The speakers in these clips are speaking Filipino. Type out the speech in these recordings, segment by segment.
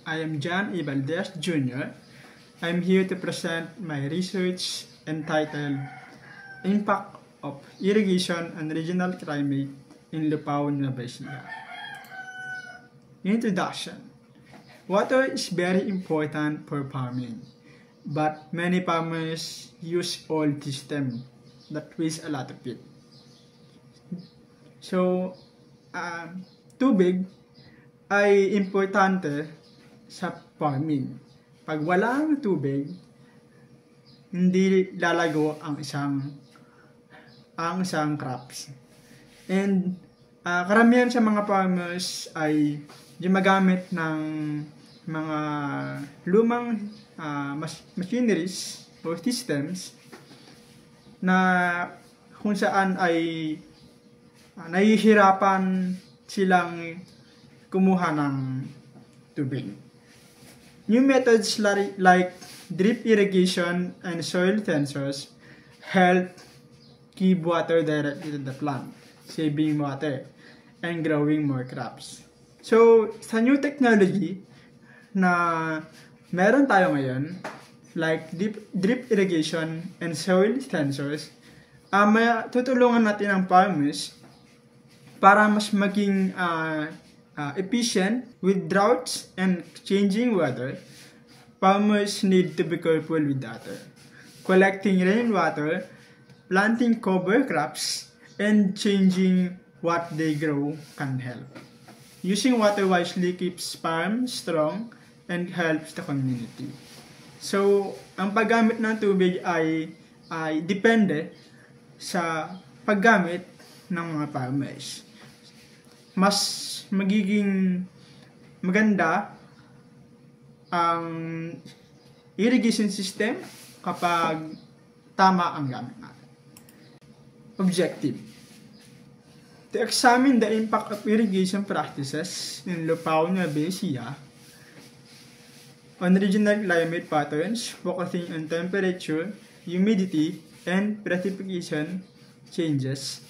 I am John E. Valdez Jr. I'm here to present my research entitled Impact of Irrigation on Regional Climate in Lupao, Nueva Ecija. Introduction. Water is very important for farming, but many farmers use old systems that waste a lot of it. So, tubig ay importante sa farming. Pag walang tubig, hindi lalago ang isang crops. And karamihan sa mga farmers ay gumagamit ng mga lumang machineries o systems na kung saan ay nahihirapan silang kumuha ng tubig. New methods like drip irrigation and soil sensors help keep water directly to the plant, saving water and growing more crops. So, sa new technology na meron tayo ngayon, like drip irrigation and soil sensors, tutulungan natin ang farmers para mas maging efficient with droughts and changing weather. Farmers need to be careful with water, collecting rainwater, planting cover crops, and changing what they grow can help. Using water wisely keeps farms strong and helps the community. So, ang paggamit ng tubig ay depende sa paggamit ng mga farmers. Mas magiging maganda ang irrigation system kapag tama ang gamit natin. Objective: to examine the impact of irrigation practices in Lupao, Nueva Ecija on regional climate patterns, focusing on temperature, humidity, and precipitation changes.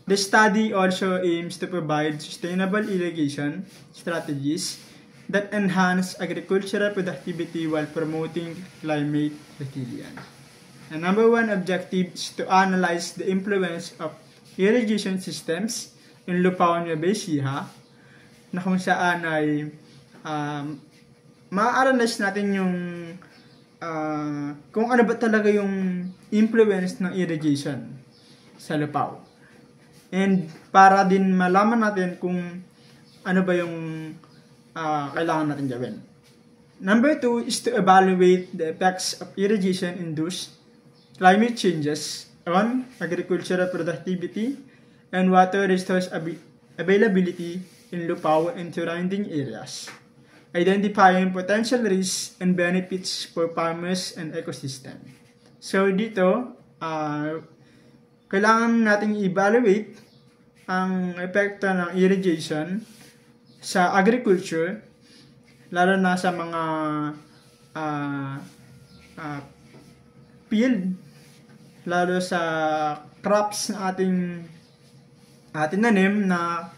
The study also aims to provide sustainable irrigation strategies that enhance agricultural productivity while promoting climate resilience. The number one objective is to analyze the influence of irrigation systems in Lupao, Nueva Ecija, na kung saan ay ma-analyze natin yung kung ano ba talaga yung influence ng irrigation sa Lupao. And para din malaman natin kung ano ba yung kailangan natin gawin. Number 2 is to evaluate the effects of irrigation-induced climate changes on agricultural productivity and water resource availability in Lupao and surrounding areas, identifying potential risks and benefits for farmers and ecosystem. So dito, kailangan nating evaluate ang epekto ng irrigation sa agriculture, lalo na sa mga field, lalo sa crops na ating nanim, na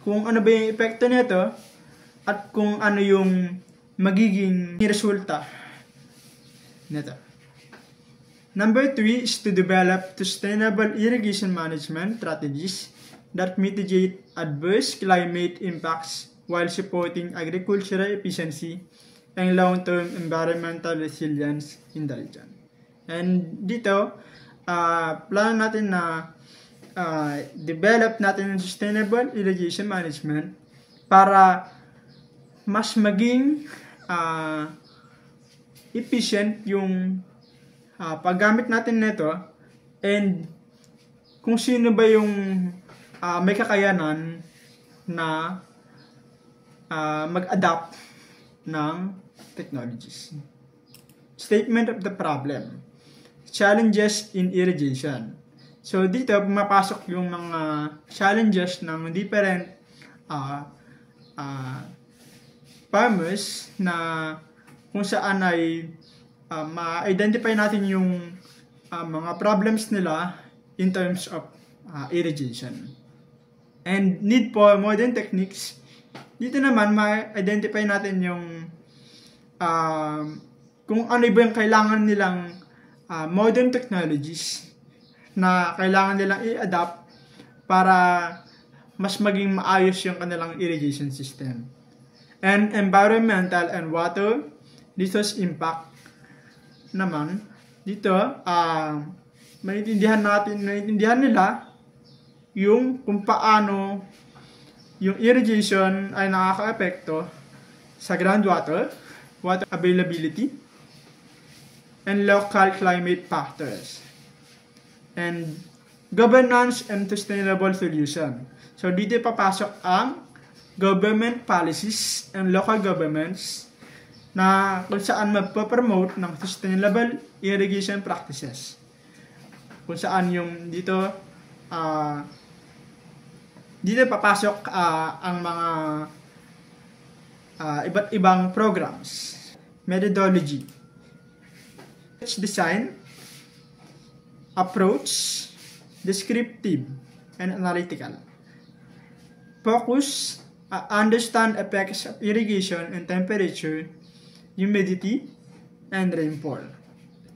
kung ano ba yung epekto nito at kung ano yung magiging resulta nito. Number 3 is to develop sustainable irrigation management strategies that mitigate adverse climate impacts while supporting agricultural efficiency and long-term environmental resilience in the region. And dito, plano natin na develop natin ng sustainable irrigation management para mas maging efficient yung paggamit natin nito, and kung sino ba yung may kakayanan na mag-adapt ng technologies. Statement of the problem: challenges in irrigation. So dito pumapasok yung mga challenges ng different farmers, na kung saan ay ma-identify natin yung mga problems nila in terms of irrigation. And need for modern techniques Dito naman, ma-identify natin yung kung ano ba yung kailangan nilang modern technologies na kailangan nilang i-adapt para mas maging maayos yung kanilang irrigation system. And environmental and water resource impact naman, dito, maintindihan nila yung kung paano yung irrigation ay nakaka-epekto sa groundwater, water availability, and local climate factors. And governance and sustainable solution. So dito papasok ang government policies and local governments na kung saan magpo-promote ng sustainable irrigation practices. Kung saan yung dito papasok ang mga iba't ibang programs, methodology, design, approach, descriptive, and analytical. Focus, understand effects of irrigation and temperature, humidity, and rainfall.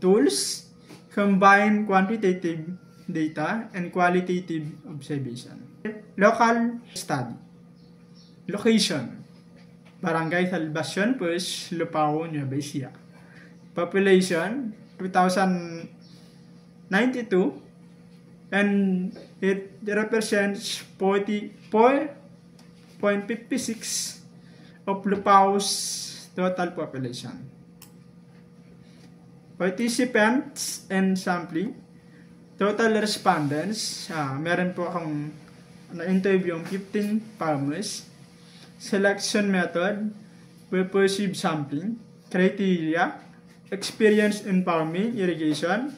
Tools, combine quantitative data and qualitative observation. Local study. Location, Barangay Salvacion Pues, Lupao, Nueva Ecija. Population, 2,092, and it represents 44.56 of Lupao's total population. Participants and sampling. Total respondents, meron po akong na-interview yung 15 farmers. Selection method, purposive sampling, criteria, experience in farming, irrigation,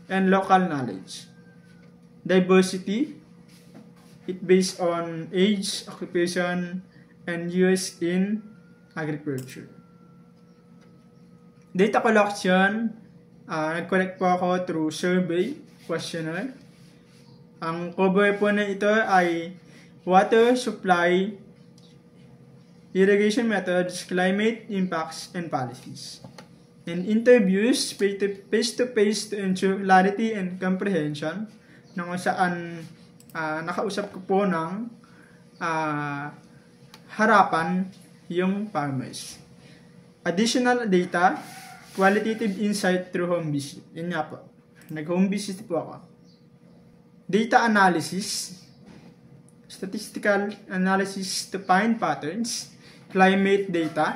and local knowledge. Diversity, it based on age, occupation, and use in agriculture. Data collection, nag-collect po ako through survey, questionnaire. Ang cover po na ito ay water supply, irrigation methods, climate impacts, and policies. And interviews face-to-face to ensure clarity and comprehension na kung saan nakausap ko po ng harapan yung farmers. Additional data, qualitative insight through home visit. Yun nga po. Nag-home visit po ako. Data analysis, statistical analysis to find patterns, climate data,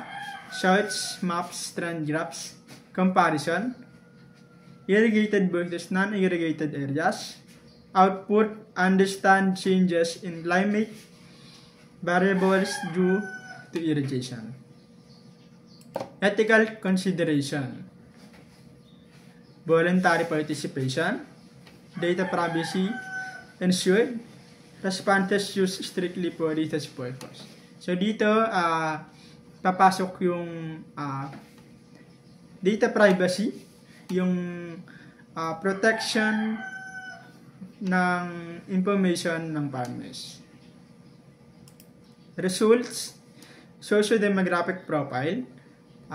charts, maps, trend graphs, comparison, irrigated versus non-irrigated areas, output, understand changes in climate variables due to irrigation. Ethical consideration, voluntary participation, data privacy ensured, responses used strictly for research purpose. So dito, papasok yung data privacy, yung protection ng information ng farmers. Results, socio-demographic profile,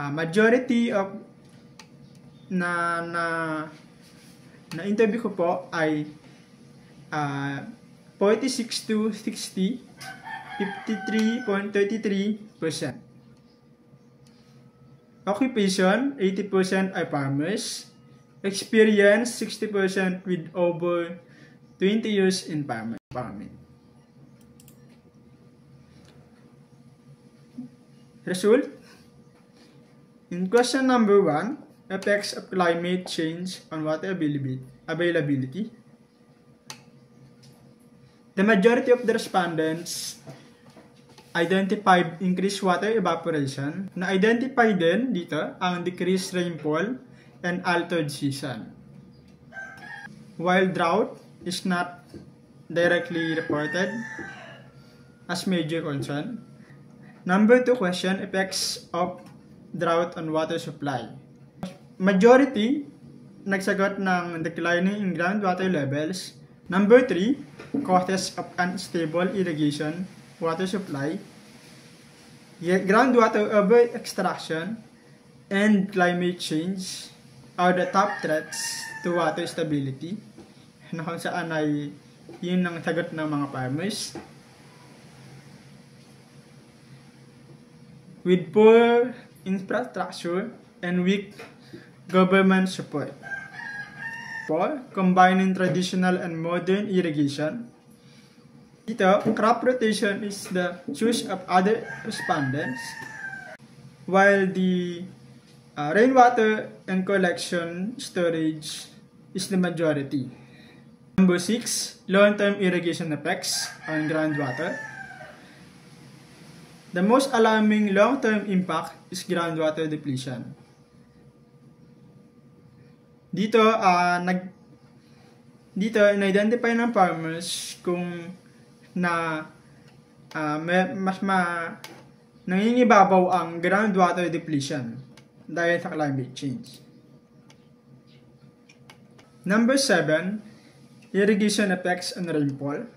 majority of na interview ko po ay 46 to 60, 53.33%. Occupation, 80% are farmers. Experience, 60% with over 20 years in farming. Result, in question number 1, effects of climate change on water availability. The majority of the respondents identified increased water evaporation. Na-identify din dito ang decreased rainfall and altered season. While drought is not directly reported as major concern. Number 2 question, effects of drought on water supply. Majority nagsagot ng declining in groundwater levels. Number 3, causes of unstable irrigation water supply. Groundwater over extraction and climate change are the top threats to water stability, na kung saan ay yun ang sagot ng mga farmers. With poor infrastructure and weak government support. 4. Combining traditional and modern irrigation. Dito, crop rotation is the choice of other respondents, while the rainwater and collection storage is the majority. Number 6, long-term irrigation effects on groundwater. The most alarming long-term impact is groundwater depletion. Dito, in-identify ng farmers kung nangingibabaw ang groundwater depletion dahil sa climate change. Number 7, irrigation effects on rainfall.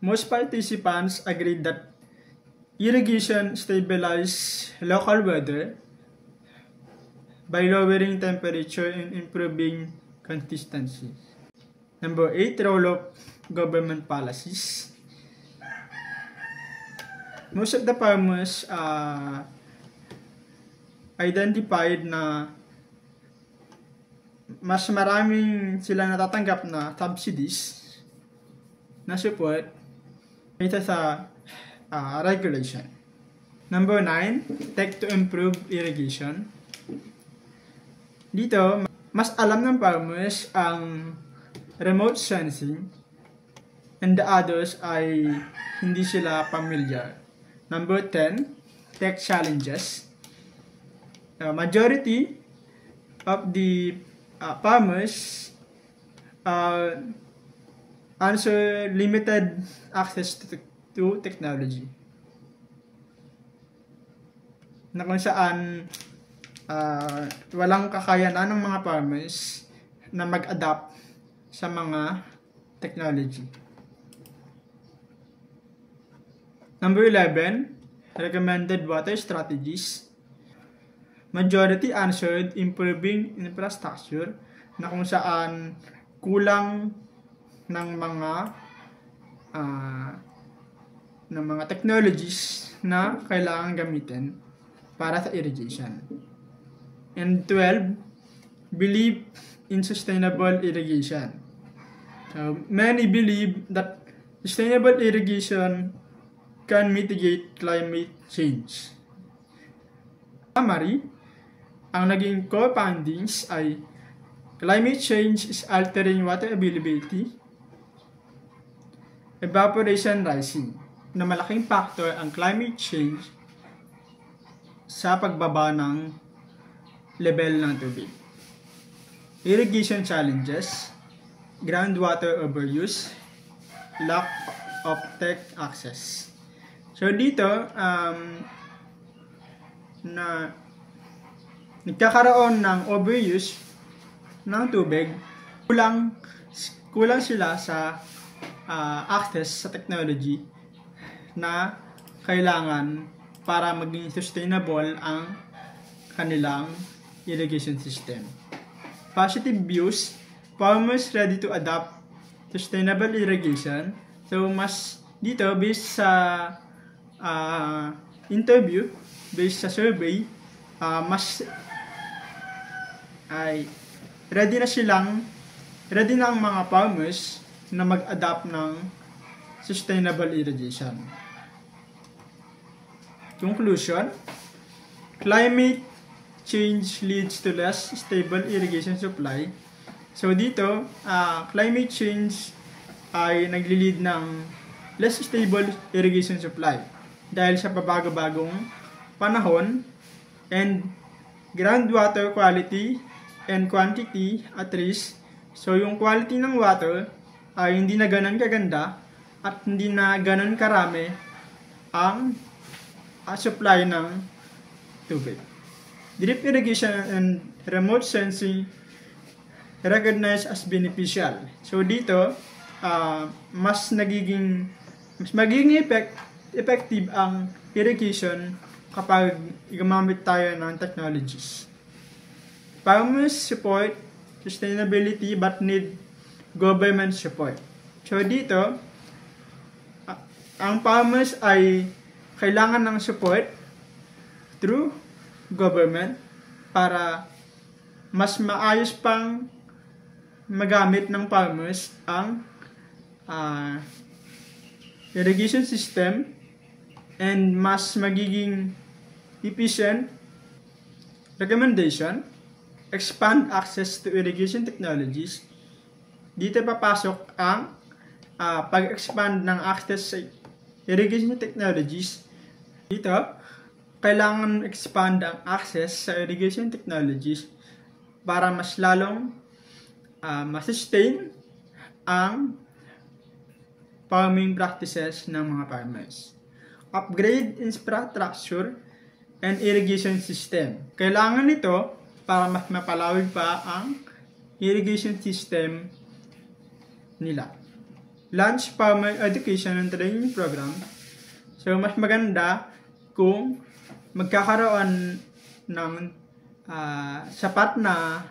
Most participants agreed that irrigation stabilizes local weather by lowering temperature and improving consistency. Number 8, role of government policies. Most of the farmers identified na mas maraming sila natatanggap na subsidies na support kaysa sa regulation. Number 9, tech to improve irrigation. Dito, mas alam ng farmers ang remote sensing and the others ay hindi sila familiar. Number 10, tech challenges. Majority of the farmers answer limited access to technology. Na kung saan walang kakayanan ng mga farmers na mag-adapt sa mga technology. Number 11, recommended water strategies. Majority answered improving infrastructure, na kung saan kulang ng mga technologies na kailangan gamitin para sa irrigation. And 12, believe in sustainable irrigation. So, many believe that sustainable irrigation can mitigate climate change. Summary, ang naging core findings ay climate change is altering water availability, evaporation rising, na malaking factor ang climate change sa pagbaba ng level ng tubig. Irrigation challenges, groundwater overuse, lack of tech access. So dito, na nagkakaroon ng overuse ng tubig, kulang sila sa access sa technology na kailangan para maging sustainable ang kanilang irrigation system. Positive views, farmers ready to adopt sustainable irrigation. So mas dito, based sa interview, based sa survey, mas ay ready na ang mga farmers na mag-adapt ng sustainable irrigation. Conclusion, climate change leads to less stable irrigation supply. So dito, climate change ay nagli-lead ng less stable irrigation supply dahil sa pabago-bagong panahon and groundwater quality and quantity at risk. So yung quality ng water ay hindi na ganun kaganda at hindi na ganun karami ang supply ng tubig. Drip irrigation and remote sensing recognized as beneficial. So dito, mas magiging effective ang irrigation kapag gumamit tayo ng technologies. Farmers support sustainability but need government support. So dito, ang farmers ay kailangan ng support through government para mas maayos pang magamit ng farmers ang irrigation system and mas magiging efficient. Recommendation: expand access to irrigation technologies. Dito papasok ang pag-expand ng access sa irrigation technologies. Dito, kailangan expand ang access sa irrigation technologies para mas lalong masustain ang farming practices ng mga farmers. Upgrade infrastructure and irrigation system. Kailangan nito para mas mapalawig pa ang irrigation system nila. Launch farmer education and training program. So, mas maganda kung magkakaroon ng sapat na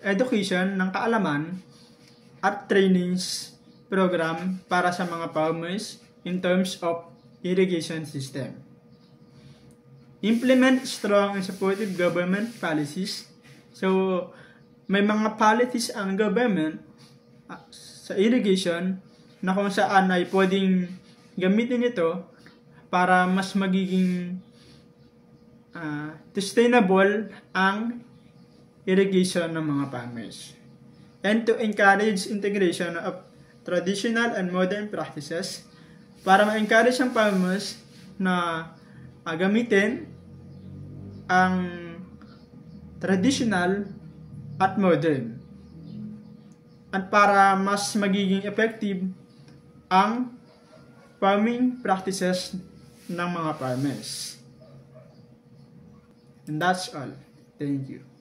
education ng kaalaman at trainings program para sa mga farmers in terms of irrigation system. Implement strong and supportive government policies. So, may mga policies ang government sa irrigation na kung saan ay pwedeng gamitin ito para mas magiging sustainable ang irrigation ng mga farmers. And to encourage integration of traditional and modern practices para ma-encourage ang farmers na gamitin ang traditional at modern. At para mas magiging effective ang farming practices ng mga farmers. And that's all. Thank you.